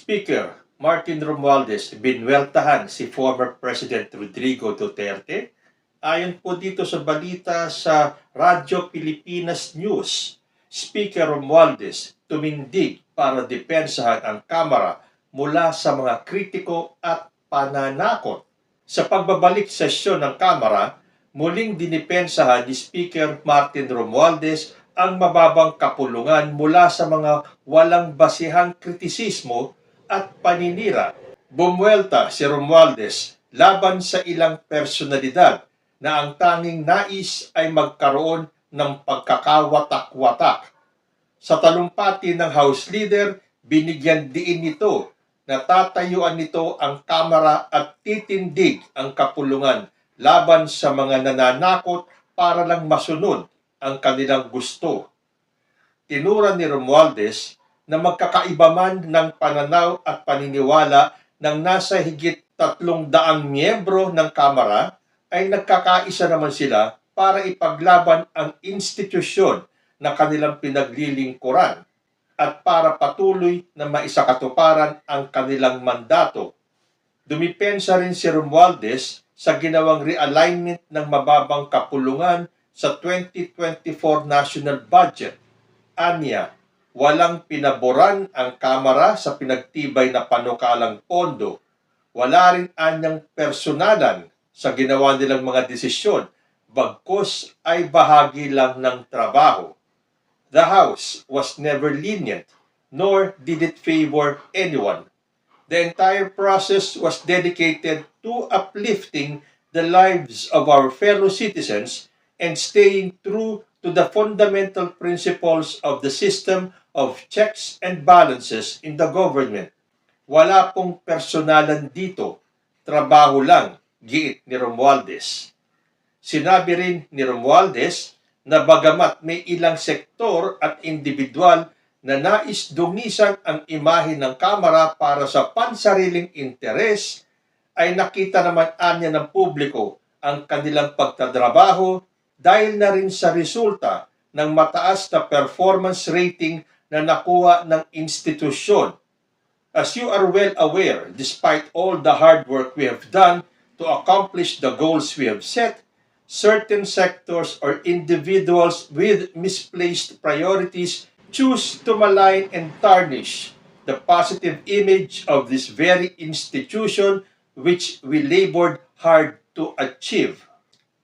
Speaker Martin Romualdez binweltahan si former President Rodrigo Duterte. Ayon po dito sa balita sa Radyo Pilipinas News, Speaker Romualdez tumindig para depensahan ang Kamara mula sa mga kritiko at pananakot. Sa pagbabalik sesyon ng Kamara, muling dinipensahan ni Speaker Martin Romualdez ang mababang kapulungan mula sa mga walang basihang kritisismo at paninira. Bumuelta si Romualdez laban sa ilang personalidad na ang tanging nais ay magkaroon ng pagkakawatak-watak. Sa talumpati ng House Leader, binigyan diin nito na tatayuan nito ang Kamara at titindig ang kapulungan laban sa mga nananakot para lang masunod ang kanilang gusto. Tinura ni Romualdez na magkakaiba man ng pananaw at paniniwala ng nasa higit 300 miyembro ng Kamara, ay nagkakaisa naman sila para ipaglaban ang institusyon na kanilang pinaglilingkuran at para patuloy na maisakatuparan ang kanilang mandato. Dumipensa rin si Romualdez sa ginawang realignment ng mababang kapulungan sa 2024 national budget. Anya, walang pinaboran ang Kamara sa pinagtibay na panukalang pondo. Wala rin anyang personalan sa ginawa nilang mga desisyon, bagkus ay bahagi lang ng trabaho. The House was never lenient, nor did it favor anyone. The entire process was dedicated to uplifting the lives of our fellow citizens and staying true to the fundamental principles of the system of checks and balances in the government. Wala pong personalan dito, trabaho lang, giit ni Romualdez. Sinabi rin ni Romualdez na bagamat may ilang sektor at individual na nais dungisan ang imahe ng Kamara para sa pansariling interes, ay nakita naman anya ng publiko ang kanilang pagtatrabaho dahil na rin sa resulta ng mataas na performance rating na nakuha ng institusyon. As you are well aware, despite all the hard work we have done to accomplish the goals we have set, certain sectors or individuals with misplaced priorities choose to malign and tarnish the positive image of this very institution which we labored hard to achieve.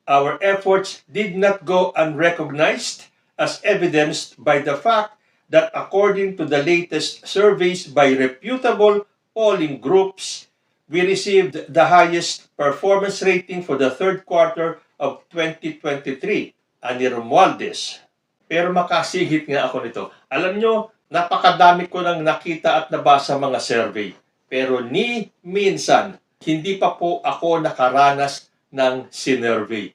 Our efforts did not go unrecognized, as evidenced by the fact that according to the latest surveys by reputable polling groups, we received the highest performance rating for the third quarter of 2023, ani Romualdez. Pero makasihit nga ako nito. Alam nyo, napakadami ko nang nakita at nabasa mga survey. Pero ni minsan, hindi pa po ako nakaranas ng sinurvey.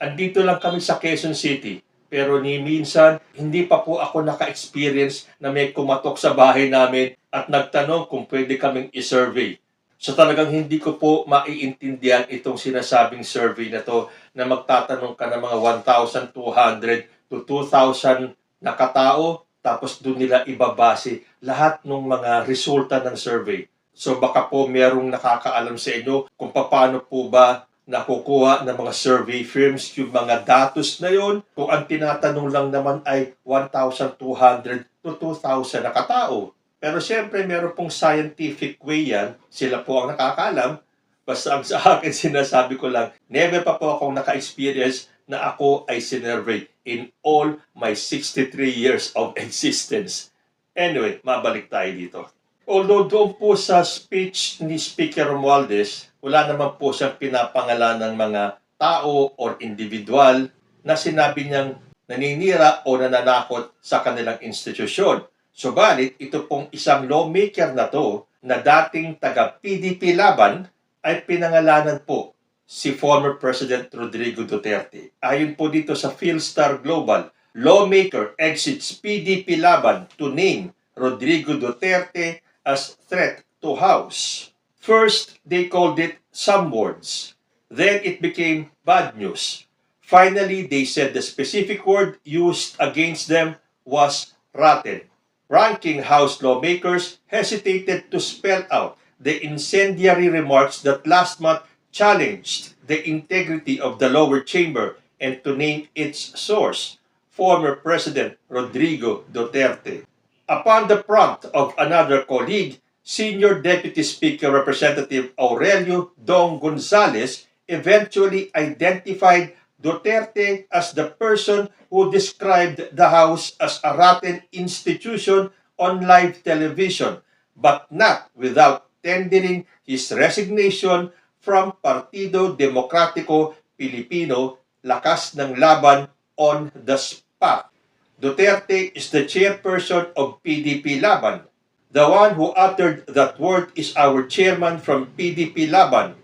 Andito lang kami sa Quezon City, pero ni minsan, hindi pa po ako naka-experience na may kumatok sa bahay namin at nagtanong kung pwede kaming i-survey. So talagang hindi ko po maiintindihan itong sinasabing survey na to na magtatanong ka ng mga 1,200 to 2,000 na katao, tapos doon nila ibabase lahat ng mga resulta ng survey. So baka po merong nakakaalam sa inyo kung paano po ba nakukuha ng mga survey firms yung mga datos na yon, kung ang tinatanong lang naman ay 1,200 to 2,000 na katao. Pero siyempre meron pong scientific way yan, sila po ang nakakaalam. Basta ang sa akin sinasabi ko lang, never pa po akong naka-experience na ako ay sinurvey in all my 63 years of existence. Anyway, mabalik tayo dito. Although doon po sa speech ni Speaker Romualdez, wala naman po siyang pinapangalan ng mga tao or individual na sinabi niyang naninira o nananakot sa kanilang institusyon. Subalit, ito pong isang lawmaker na to na dating taga-PDP laban ay pinangalanan po si former President Rodrigo Duterte. Ayon po dito sa Philstar Global, lawmaker exits PDP laban to name Rodrigo Duterte as threat to House. First, they called it some words. Then it became bad news. Finally, they said the specific word used against them was rotten. ranking House lawmakers hesitated to spell out the incendiary remarks that last month challenged the integrity of the lower chamber and to name its source, former President Rodrigo Duterte. Upon the prompt of another colleague, Senior Deputy Speaker Representative Aurelio Dong Gonzales eventually identified Duterte as the person who described the House as a rotten institution on live television, but not without tendering his resignation from Partido Demokratiko Pilipino, Lakas ng Laban, on the spot. Duterte is the chairperson of PDP Laban. The one who uttered that word is our chairman from PDP Laban.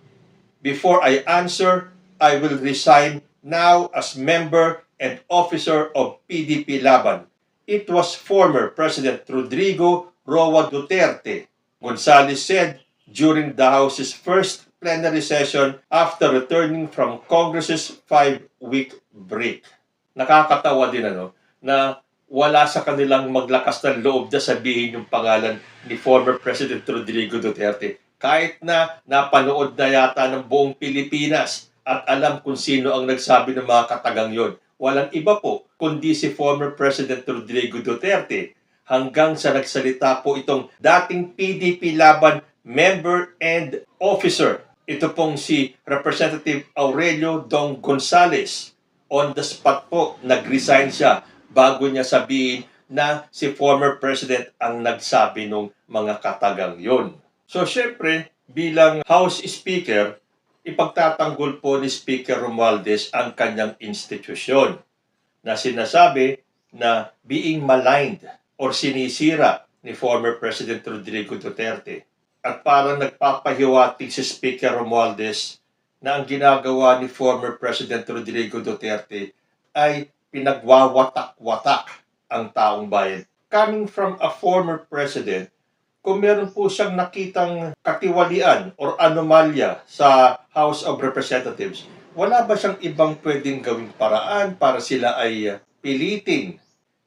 Before I answer, I will resign now as member and officer of PDP Laban. It was former President Rodrigo Roa Duterte, Gonzales said during the House's first plenary session after returning from Congress's 5-week break. Nakakatawa din na wala sa kanilang maglakas ng loob na sabihin yung pangalan ni former President Rodrigo Duterte. Kahit na napanood na yata ng buong Pilipinas at alam kung sino ang nagsabi ng mga katagang yon. Walang iba po kundi si former President Rodrigo Duterte. Hanggang sa nagsalita po itong dating PDP Laban member and officer. Ito pong si Representative Aurelio Dong Gonzales. On the spot po, nag-resign siya bago niya sabihin na si former president ang nagsabi ng mga katagang yon. So, syempre, bilang House Speaker, ipagtatanggol po ni Speaker Romualdez ang kanyang institusyon na sinasabi na being maligned or sinisira ni former President Rodrigo Duterte. At parang nagpapahiwatig si Speaker Romualdez na ang ginagawa ni former President Rodrigo Duterte ay pinagwawatak-watak ang taong bayan. Coming from a former president, kung meron po siyang nakitang katiwalian or anomalya sa House of Representatives, wala ba siyang ibang pwedeng gawing paraan para sila ay pilitin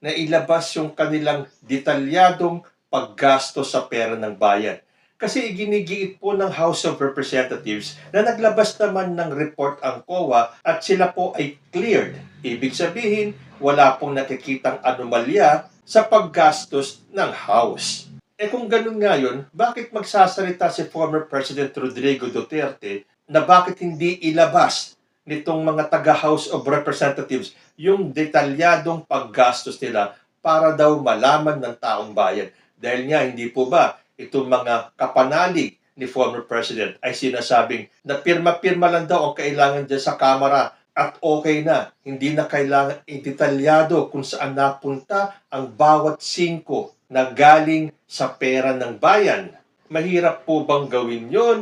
na ilabas yung kanilang detalyadong paggasto sa pera ng bayan? Kasi iginigiit po ng House of Representatives na naglabas naman ng report ang COA at sila po ay cleared. Ibig sabihin, wala pong nakikitang anomalya sa paggastos ng House. Kung ganun nga yun, bakit magsasalita si former President Rodrigo Duterte na bakit hindi ilabas nitong mga taga-House of Representatives yung detalyadong paggastos nila para daw malaman ng taong bayan? Dahil nga, hindi po ba itong mga kapanalig ni former President ay sinasabing na pirma-pirma lang daw ang kailangan dyan sa Kamara at okay na. Hindi na kailangan idetalyado kung saan napunta ang bawat singko na galing sa pera ng bayan. Mahirap po bang gawin yon?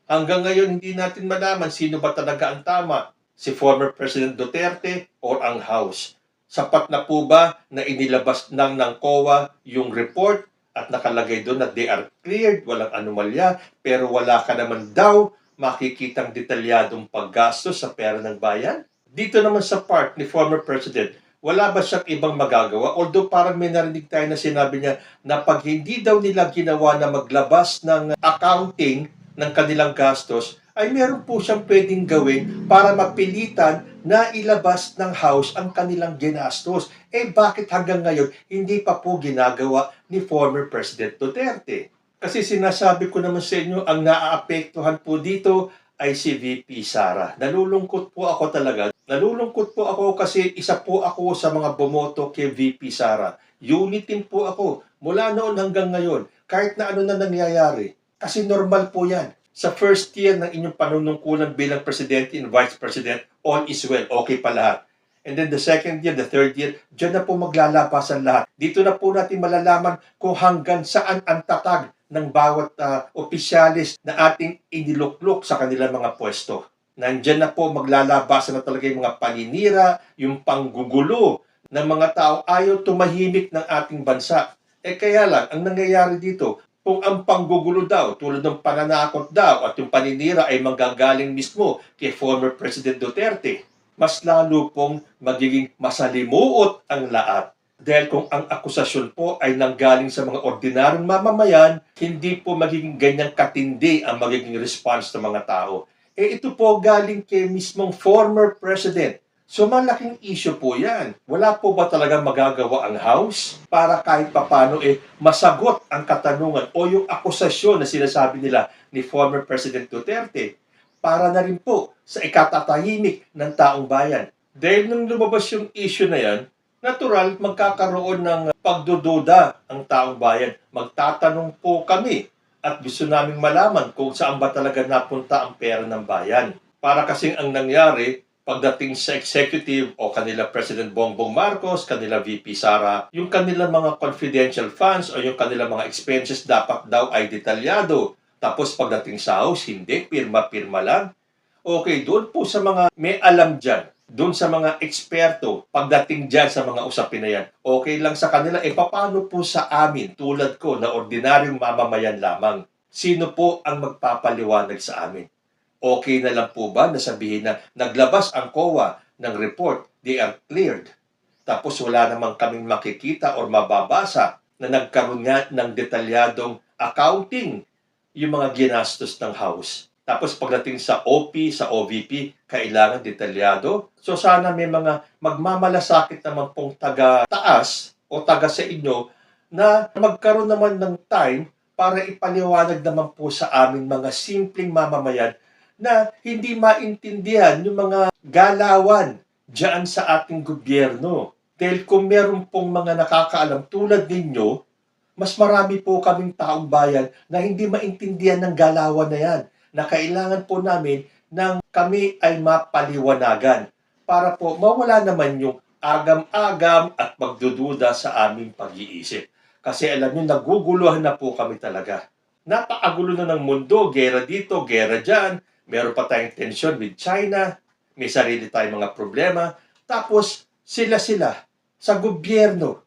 Hanggang ngayon, hindi natin malaman sino ba talaga ang tama, si former President Duterte or ang House. Sapat na po ba na inilabas ng COA yung report at nakalagay doon na they are cleared, walang anomalya, pero wala ka naman daw makikitang detalyadong paggastos sa pera ng bayan? Dito naman sa part ni former President, wala ba siyang ibang magagawa? Although parang may narinig tayo na sinabi niya na pag hindi daw nila ginawa na maglabas ng accounting ng kanilang gastos, ay meron po siyang pwedeng gawin para mapilitan na ilabas ng House ang kanilang ginastos. Bakit hanggang ngayon hindi pa po ginagawa ni former President Duterte? Kasi sinasabi ko naman sa inyo, ang naaapektuhan po dito ay si VP Sara. Nalulungkot po ako talaga. Nalulungkot po ako kasi isa po ako sa mga bumoto kay VP Sara. Unitin po ako mula noon hanggang ngayon. Kahit na ano na nangyayari. Kasi normal po yan. Sa first year ng inyong panunungkulan bilang Presidente and Vice President, all is well. Okay pa lahat. And then the second year, the third year, dyan na po maglalabasan lahat. Dito na po natin malalaman kung hanggang saan ang tatag ng bawat opisyalis na ating iniluklok sa kanilang mga pwesto. Nandyan na po maglalabasan na talaga yung mga paninira, yung panggugulo ng mga tao ayaw tumahimik ng ating bansa. Kaya lang, ang nangyayari dito, kung ang panggugulo daw, tulad ng pananakot daw at yung paninira ay manggagaling mismo kay former President Duterte, mas lalo pong magiging masalimuot ang lahat. Dahil kung ang akusasyon po ay nanggaling sa mga ordinaryong mamamayan, hindi po magiging ganyang katindi ang magiging response ng mga tao. Ito po galing kay mismong former president. So malaking issue po yan. Wala po ba talagang magagawa ang House para kahit papano masagot ang katanungan o yung akusasyon na sinasabi nila ni former President Duterte para na rin po sa ikatatahimik ng taong bayan. Dahil nung lumabas yung issue na yan, natural, magkakaroon ng pagdududa ang taong bayan. Magtatanong po kami at gusto naming malaman kung saan ba talaga napunta ang pera ng bayan. Para kasing ang nangyari, pagdating sa executive o kanila President Bongbong Marcos, kanila VP Sara, yung kanilang mga confidential funds o yung kanilang mga expenses dapat daw ay detalyado. Tapos pagdating sa House, hindi, pirma-pirma lang. Okay, doon po sa mga may alam dyan, doon sa mga eksperto, pagdating dyan sa mga usapin na yan, okay lang sa kanila, paano po sa amin, tulad ko, na ordinaryong mamamayan lamang? Sino po ang magpapaliwanag sa amin? Okay na lang po ba na sabihin na naglabas ang COA ng report, they are cleared, tapos wala namang kaming makikita or mababasa na nagkaroon nga ng detalyadong accounting yung mga ginastos ng House. Tapos pagdating sa OP, sa OVP, kailangan detalyado. So sana may mga magmamalasakit naman pong taga-taas o taga sa inyo na magkaroon naman ng time para ipaliwanag naman po sa amin mga simpleng mamamayan na hindi maintindihan yung mga galawan dyan sa ating gobyerno. Dahil kung meron pong mga nakakaalam tulad ninyo, mas marami po kaming taong bayan na hindi maintindihan ng galawan na yan, na kailangan po namin nang kami ay mapaliwanagan para po mawala naman yung agam-agam at magdududa sa aming pag-iisip. Kasi alam niyo, naguguluhan na po kami talaga. Napakagulo na ng mundo, gera dito, gera dyan, meron pa tayong tension with China, may sarili tayong mga problema, tapos sila-sila sa gobyerno,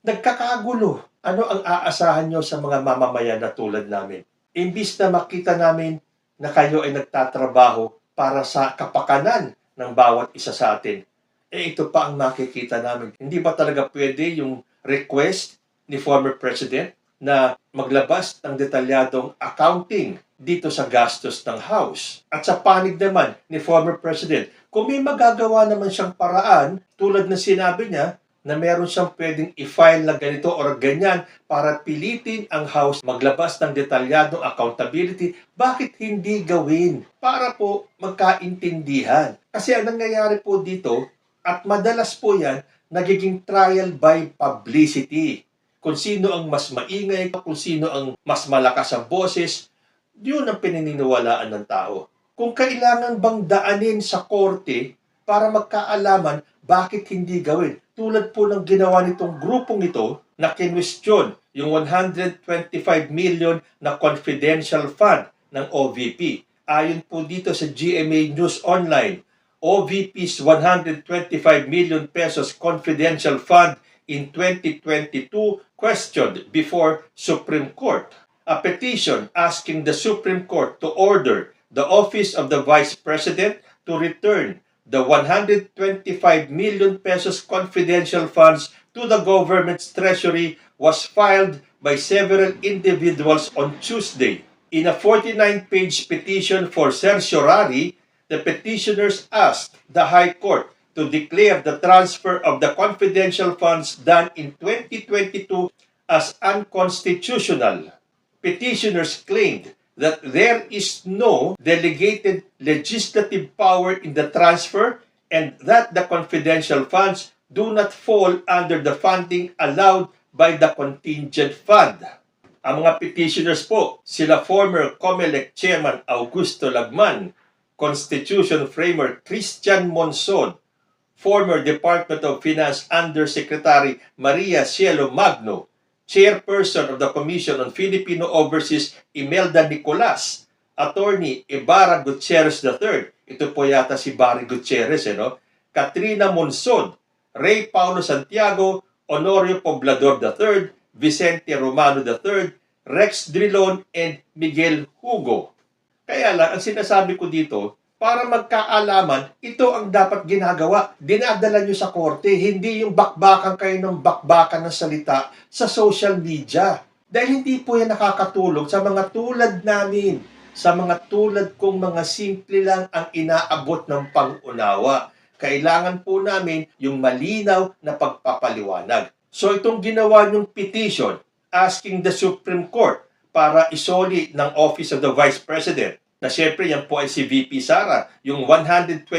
nagkakagulo. Ano ang aasahan nyo sa mga mamamayan na tulad namin? Imbis na makita namin na kayo ay nagtatrabaho para sa kapakanan ng bawat isa sa atin, ito pa ang makikita namin. Hindi ba talaga pwede yung request ni former president na maglabas ng detalyadong accounting dito sa gastos ng House? At sa panig naman ni former president, kung may magagawa naman siyang paraan, tulad na sinabi niya, na meron siyang pwedeng i-file na ganito or ganyan para pilitin ang House maglabas ng detalyadong accountability, bakit hindi gawin? Para po magkaintindihan. Kasi ang nangyayari po dito, at madalas po yan, nagiging trial by publicity. Kung sino ang mas maingay, kung sino ang mas malakas ang boses, yun ang pinaniniwalaan ng tao. Kung kailangan bang daanin sa korte para magkaalaman, bakit hindi gawin? Tulad po ng ginawa nitong grupong ito na kinwestiyon yung 125 million na confidential fund ng OVP. Ayon po dito sa GMA News Online, OVP's 125 million pesos confidential fund in 2022 questioned before Supreme Court. A petition asking the Supreme Court to order the Office of the Vice President to return the 125 million pesos confidential funds to the government's treasury was filed by several individuals on Tuesday. In a 49-page petition for certiorari, the petitioners asked the High Court to declare the transfer of the confidential funds done in 2022 as unconstitutional. Petitioners claimed that there is no delegated legislative power in the transfer and that the confidential funds do not fall under the funding allowed by the contingent fund. Ang mga petitioners po, sila former COMELEC Chairman Augusto Lagman, Constitution Framer Christian Monson, former Department of Finance Undersecretary Maria Cielo Magno, Chairperson of the Commission on Filipino Overseas Imelda Nicolas, Attorney Ibarra Gutierrez III, ito po yata si Barry Gutierrez, Katrina Monson, Ray Paulo Santiago, Honorio Poblador III, Vicente Romano III, Rex Drilon, and Miguel Hugo. Kaya lang, ang sinasabi ko dito, para magkaalaman, ito ang dapat ginagawa. Dinadala nyo sa korte, hindi yung bakbakan kayo ng bakbakan ng salita sa social media. Dahil hindi po yan nakakatulong sa mga tulad namin, sa mga tulad kong mga simple lang ang inaabot ng pangunawa. Kailangan po namin yung malinaw na pagpapaliwanag. So itong ginawa nyong petition asking the Supreme Court para isoli ng Office of the Vice President, na siyempre yan po ay si VP Sara, yung 125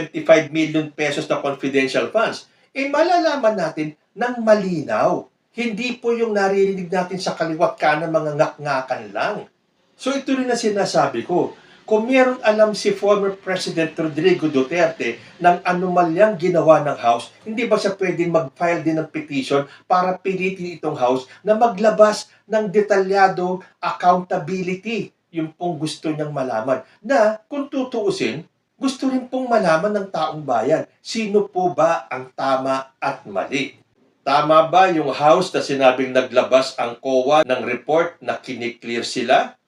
million pesos na confidential funds, malalaman natin ng malinaw. Hindi po yung naririnig natin sa kaliwat kanan mga ngak-ngakan lang. So ito rin na sinasabi ko. Kung meron alam si former President Rodrigo Duterte ng anomalyang ginawa ng House, hindi ba siya pwedeng mag-file din ng petition para pilitin itong House na maglabas ng detalyado accountability? Yung pong gusto niyang malaman. Na kung tutuusin, gusto rin pong malaman ng taong bayan, sino po ba ang tama at mali? Tama ba yung House na sinabing naglabas ang COA ng report na kiniklear sila?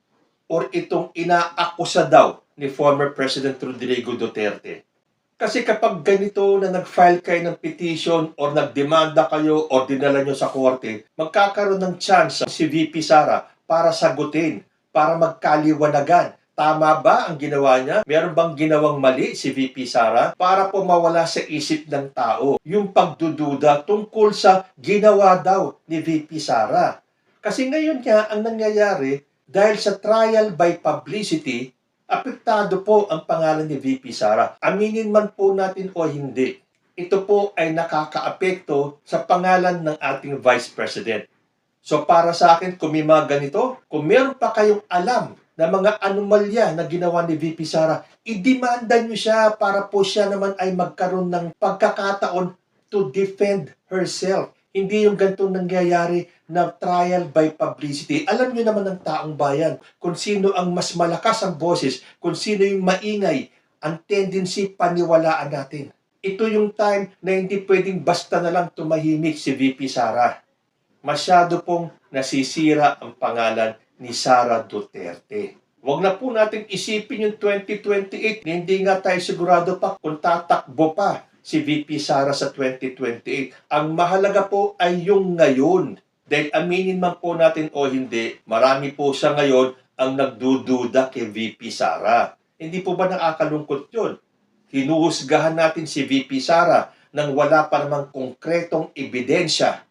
Or itong inaakusa daw ni former President Rodrigo Duterte? Kasi kapag ganito na nag-file kayo ng petition or nagdemanda kayo o dinala nyo sa korte, magkakaroon ng chance si VP Sara para sagutin, para magkaliwanagan. Tama ba ang ginawa niya? Meron bang ginawang mali si VP Sara para po mawala sa isip ng tao yung pagdududa tungkol sa ginawa daw ni VP Sara? Kasi ngayon nga ang nangyayari, dahil sa trial by publicity, apektado po ang pangalan ni VP Sara. Aminin man po natin o hindi, ito po ay nakakaapekto sa pangalan ng ating Vice President. So para sa akin, kung may mga ganito, kung meron pa kayong alam na mga anomalya na ginawa ni VP Sara, idemanda nyo siya para po siya naman ay magkaroon ng pagkakataon to defend herself. Hindi yung ganitong nangyayari na trial by publicity. Alam nyo naman ng taong bayan kung sino ang mas malakas ang boses, kung sino yung maingay, ang tendency paniwalaan natin. Ito yung time na hindi pwedeng basta na lang tumahimik si VP Sara. Masyado pong nasisira ang pangalan ni Sara Duterte. Huwag na po natin isipin yung 2028 na hindi nga tayo sigurado pa kung tatakbo pa si VP Sara sa 2028. Ang mahalaga po ay yung ngayon. Dahil aminin man po natin o hindi, marami po sa ngayon ang nagdududa kay VP Sara. Hindi po ba nakakalungkot yun? Hinuhusgahan natin si VP Sara nang wala pa namang konkretong ebidensya.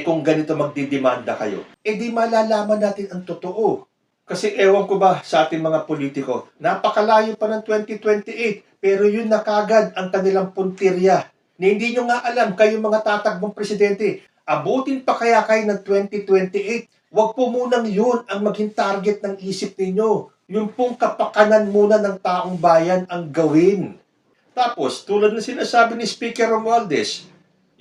Kung ganito magdidemanda kayo, di malalaman natin ang totoo. Kasi ewan ko ba sa ating mga politiko, napakalayo pa ng 2028, pero yun na kagad ang kanilang puntirya. Na hindi nyo nga alam, kayong mga tatakbong presidente, abutin pa kaya kayo ng 2028? Huwag po munang yun ang maging target ng isip ninyo. Yung pong kapakanan muna ng taong bayan ang gawin. Tapos, tulad ng sinasabi ni Speaker Romualdez,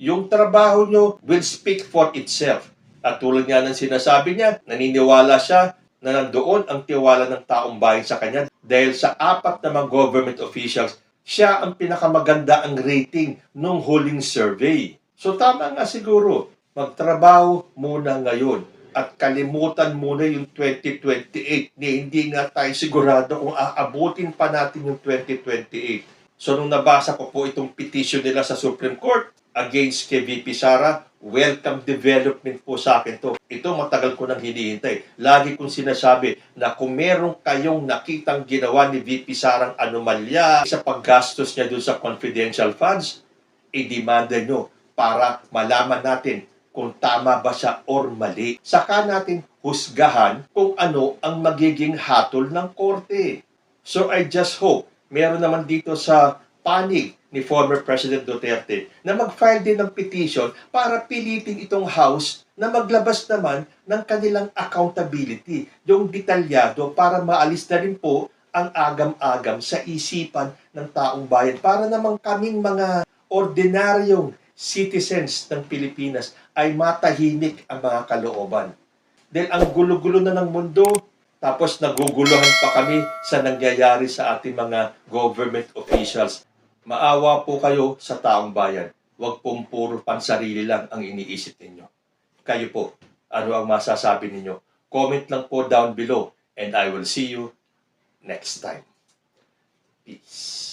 yung trabaho nyo will speak for itself. At tulad nga ng sinasabi niya, naniniwala siya na nandoon ang tiwala ng taong bayan sa kanya dahil sa 4 na mga government officials, siya ang pinakamaganda ang rating nung huling survey. So tama nga siguro, magtrabaho muna ngayon at kalimutan muna yung 2028 na hindi nga tayo sigurado kung aabutin pa natin yung 2028. So nung nabasa ko po itong petition nila sa Supreme Court against kay VP Sara, welcome development po sa akin to. Ito matagal ko nang hinihintay. Lagi kong sinasabi na kung meron kayong nakitang ginawa ni VP Sarang anomalya sa paggastos niya dun sa confidential funds, i-demanda nyo para malaman natin kung tama ba siya or mali. Saka natin husgahan kung ano ang magiging hatol ng korte. So I just hope meron naman dito sa panig ni former President Duterte na mag-file din ng petition para pilitin itong House na maglabas naman ng kanilang accountability, yung detalyado para maalis na rin po ang agam-agam sa isipan ng taong bayan para naman kaming mga ordinaryong citizens ng Pilipinas ay matahimik ang mga kalooban. Dahil ang gulo-gulo na ng mundo, tapos naguguluhan pa kami sa nangyayari sa ating mga government officials. Maawa po kayo sa taong bayan. Huwag pong puro pansarili lang ang iniisip ninyo. Kayo po, ano ang masasabi ninyo? Comment lang po down below and I will see you next time. Peace.